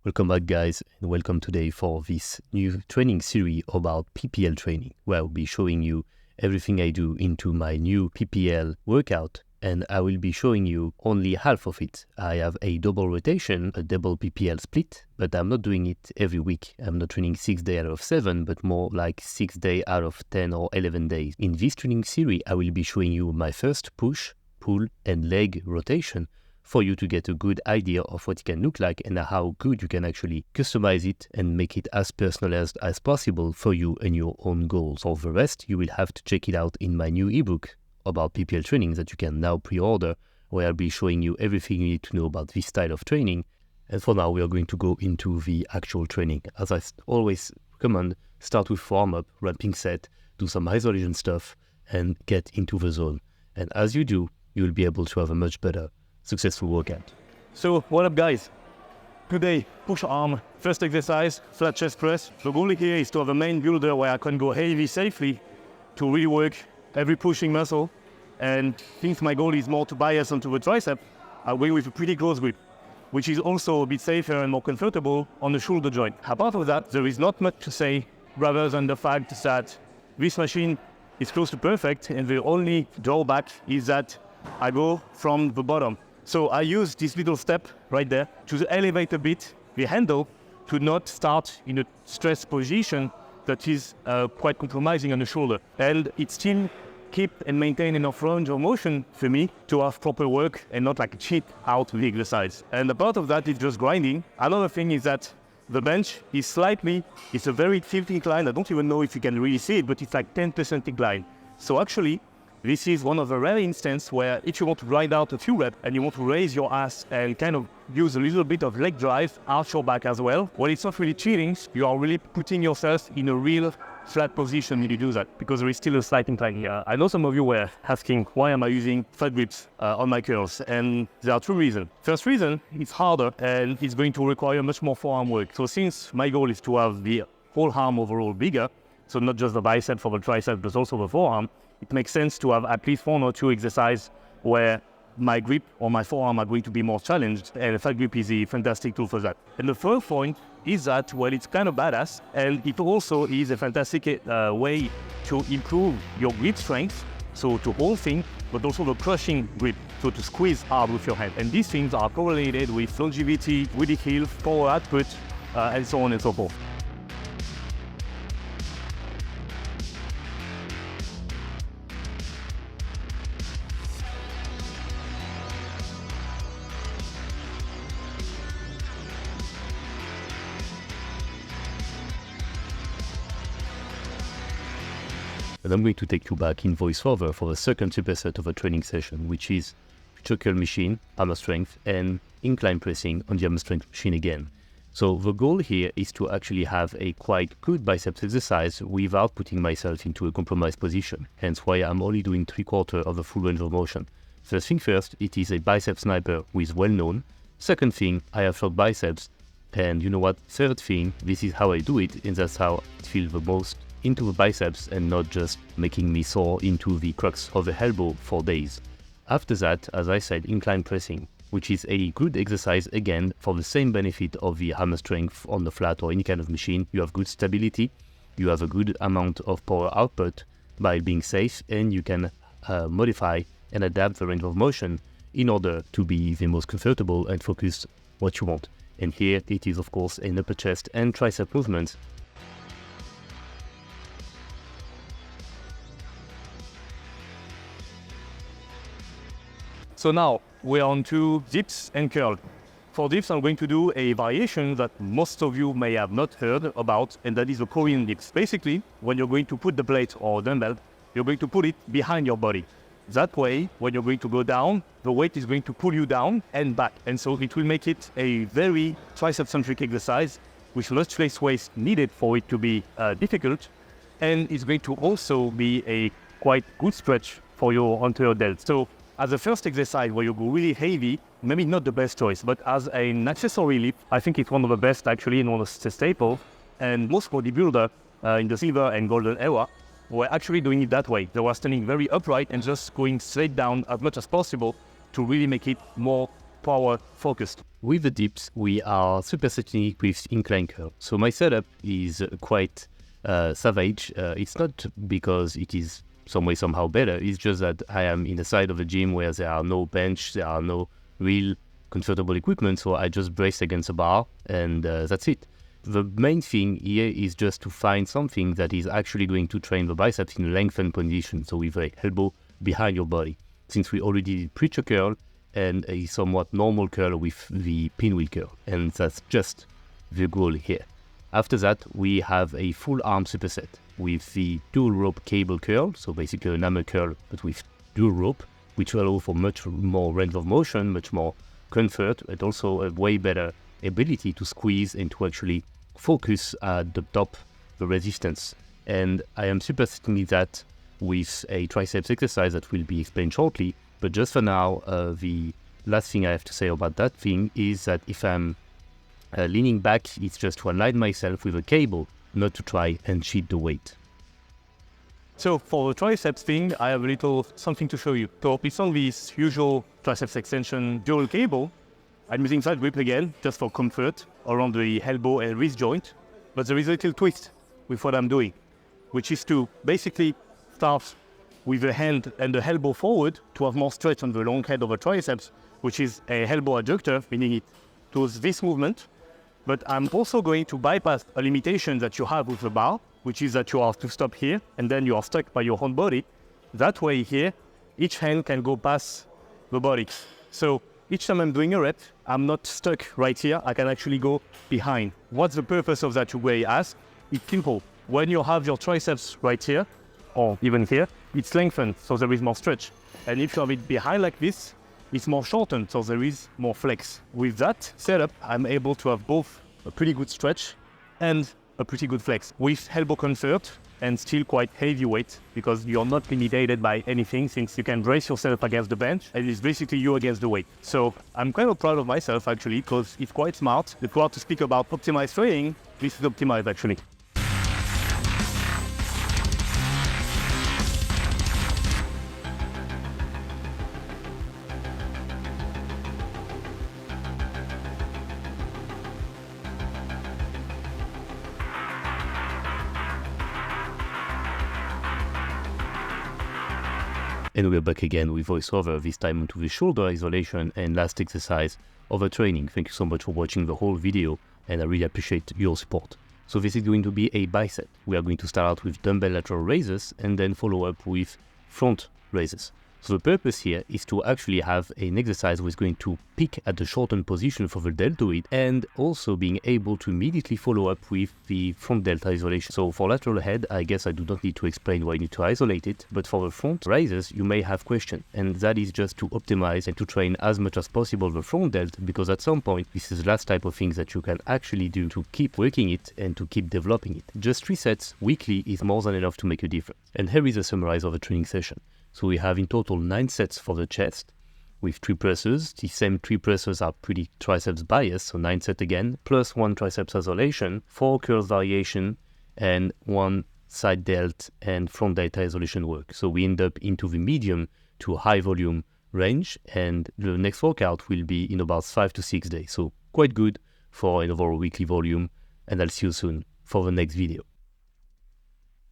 Welcome back, guys, and welcome today for this new training series about PPL training, where I'll be showing you everything I do into my new PPL workout, and I will be showing you only half of it. I have a double rotation, a double PPL split, but I'm not doing it every week. I'm not training 6 days out of 7, but more like 6 days out of 10 or 11 days. In this training series, I will be showing you my first push, pull, and leg rotation, for you to get a good idea of what it can look like and how good you can actually customize it and make it as personalized as possible for you and your own goals. For the rest, you will have to check it out in my new ebook about PPL training that you can now pre-order, where I'll be showing you everything you need to know about this style of training. And for now, we are going to go into the actual training. As I always recommend, start with warm-up, ramping set, do some isolation stuff, and get into the zone. And as you do, you will be able to have a much better successful workout. So what up, guys? Today, push arm, first exercise, flat chest press. The goal here is to have a main builder where I can go heavy safely to really work every pushing muscle. And since my goal is more to bias onto the tricep, I'm going with a pretty close grip, which is also a bit safer and more comfortable on the shoulder joint. Apart from that, there is not much to say rather than the fact that this machine is close to perfect, and the only drawback is that I go from the bottom. So I use this little step right there to elevate a bit the handle to not start in a stress position that is quite compromising on the shoulder. And it still keep and maintain enough range of motion for me to have proper work and not like cheat out the exercise. And a part of that is just grinding. Another thing is that the bench is it's a very tilted incline. I don't even know if you can really see it, but it's like 10% incline. So actually, this is one of the rare instances where if you want to grind out a few reps and you want to raise your ass and kind of use a little bit of leg drive, arch your back as well, well, it's not really cheating. You are really putting yourself in a real flat position when you do that, because there is still a slight incline here. I know some of you were asking, why am I using flat grips on my curls? And there are two reasons. First reason, it's harder and it's going to require much more forearm work. So since my goal is to have the whole arm overall bigger, so not just the bicep or the tricep, but also the forearm, it makes sense to have at least 1 or 2 exercises where my grip or my forearm are going to be more challenged, and a flat grip is a fantastic tool for that. And the third point is that, well, it's kind of badass, and it also is a fantastic way to improve your grip strength, so to hold things, but also the crushing grip, so to squeeze hard with your hand. And these things are correlated with longevity, with health, power output, and so on and so forth. And I'm going to take you back in voiceover for the second superset of a training session, which is curl machine, hammer strength, and incline pressing on the hammer strength machine again. So the goal here is to actually have a quite good biceps exercise without putting myself into a compromised position. Hence why I'm only doing 3/4 of the full range of motion. First thing first, it is a bicep sniper who is well known. Second thing, I have short biceps. And you know what? Third thing, this is how I do it, and that's how it feels the most into the biceps and not just making me sore into the crux of the elbow for days. After that, as I said, incline pressing, which is a good exercise again for the same benefit of the hammer strength on the flat or any kind of machine. You have good stability, you have a good amount of power output by being safe, and you can modify and adapt the range of motion in order to be the most comfortable and focus what you want. And here it is, of course, an upper chest and tricep movement. So now we're on to dips and curl. For dips, I'm going to do a variation that most of you may have not heard about, and that is the Korean dips. Basically, when you're going to put the plate or dumbbell, you're going to put it behind your body. That way, when you're going to go down, the weight is going to pull you down and back. And so it will make it a very tricep-centric exercise, with much less weight needed for it to be difficult. And it's going to also be a quite good stretch for your anterior delt. So as a first exercise where you go really heavy, maybe not the best choice, but as an accessory lift, I think it's one of the best actually, and one of the staple. And most bodybuilders in the silver and golden era were actually doing it that way. They were standing very upright and just going straight down as much as possible to really make it more power focused. With the dips, we are supersetting with incline curl. So my setup is quite savage. It's not because it is some way somehow better. It's just that I am in the side of the gym where there are no bench, there are no real comfortable equipment. So I just brace against a bar and that's it. The main thing here is just to find something that is actually going to train the biceps in a lengthened position. So with the elbow behind your body. Since we already did preacher curl and a somewhat normal curl with the pinwheel curl. And that's just the goal here. After that, we have a full arm superset with the dual rope cable curl. So basically an hammer curl, but with dual rope, which will allow for much more range of motion, much more comfort, and also a way better ability to squeeze and to actually focus at the top, the resistance. And I am supersetting that with a triceps exercise that will be explained shortly. But just for now, the last thing I have to say about that thing is that if I'm leaning back, it's just to align myself with a cable, not to try and cheat the weight. So for the triceps thing, I have a little something to show you. So it's on this usual triceps extension dual cable. I'm using side grip again, just for comfort, around the elbow and wrist joint. But there is a little twist with what I'm doing, which is to basically start with the hand and the elbow forward to have more stretch on the long head of the triceps, which is a elbow adductor, meaning it does this movement. But I'm also going to bypass a limitation that you have with the bar, which is that you have to stop here and then you are stuck by your own body. That way here, each hand can go past the body. So each time I'm doing a rep, I'm not stuck right here. I can actually go behind. What's the purpose of that, you may ask? It's simple. When you have your triceps right here, or even here, it's lengthened, so there is more stretch. And if you have it behind like this, it's more shortened, so there is more flex. With that setup, I'm able to have both a pretty good stretch and a pretty good flex with elbow comfort and still quite heavy weight because you're not limited by anything since you can brace yourself against the bench and it's basically you against the weight. So I'm kind of proud of myself actually because it's quite smart. If we are to speak about optimized training, this is optimized actually. And we're back again with voiceover, this time onto the shoulder isolation and last exercise of the training. Thank you so much for watching the whole video and I really appreciate your support. So this is going to be a bicep. We are going to start out with dumbbell lateral raises and then follow up with front raises. So the purpose here is to actually have an exercise which is going to pick at the shortened position for the deltoid and also being able to immediately follow up with the front delta isolation. So for lateral head, I guess I do not need to explain why you need to isolate it, but for the front raises, you may have questions. And that is just to optimize and to train as much as possible the front delta, because at some point, this is the last type of things that you can actually do to keep working it and to keep developing it. Just 3 sets weekly is more than enough to make a difference. And here is a summary of the training session. So we have in total 9 sets for the chest with 3 presses. The same 3 presses are pretty triceps biased, so 9 sets again, plus 1 triceps isolation, 4 curls variation, and 1 side delt and front delta isolation work. So we end up into the medium to high volume range, and the next workout will be in about 5 to 6 days. So quite good for an overall weekly volume, and I'll see you soon for the next video.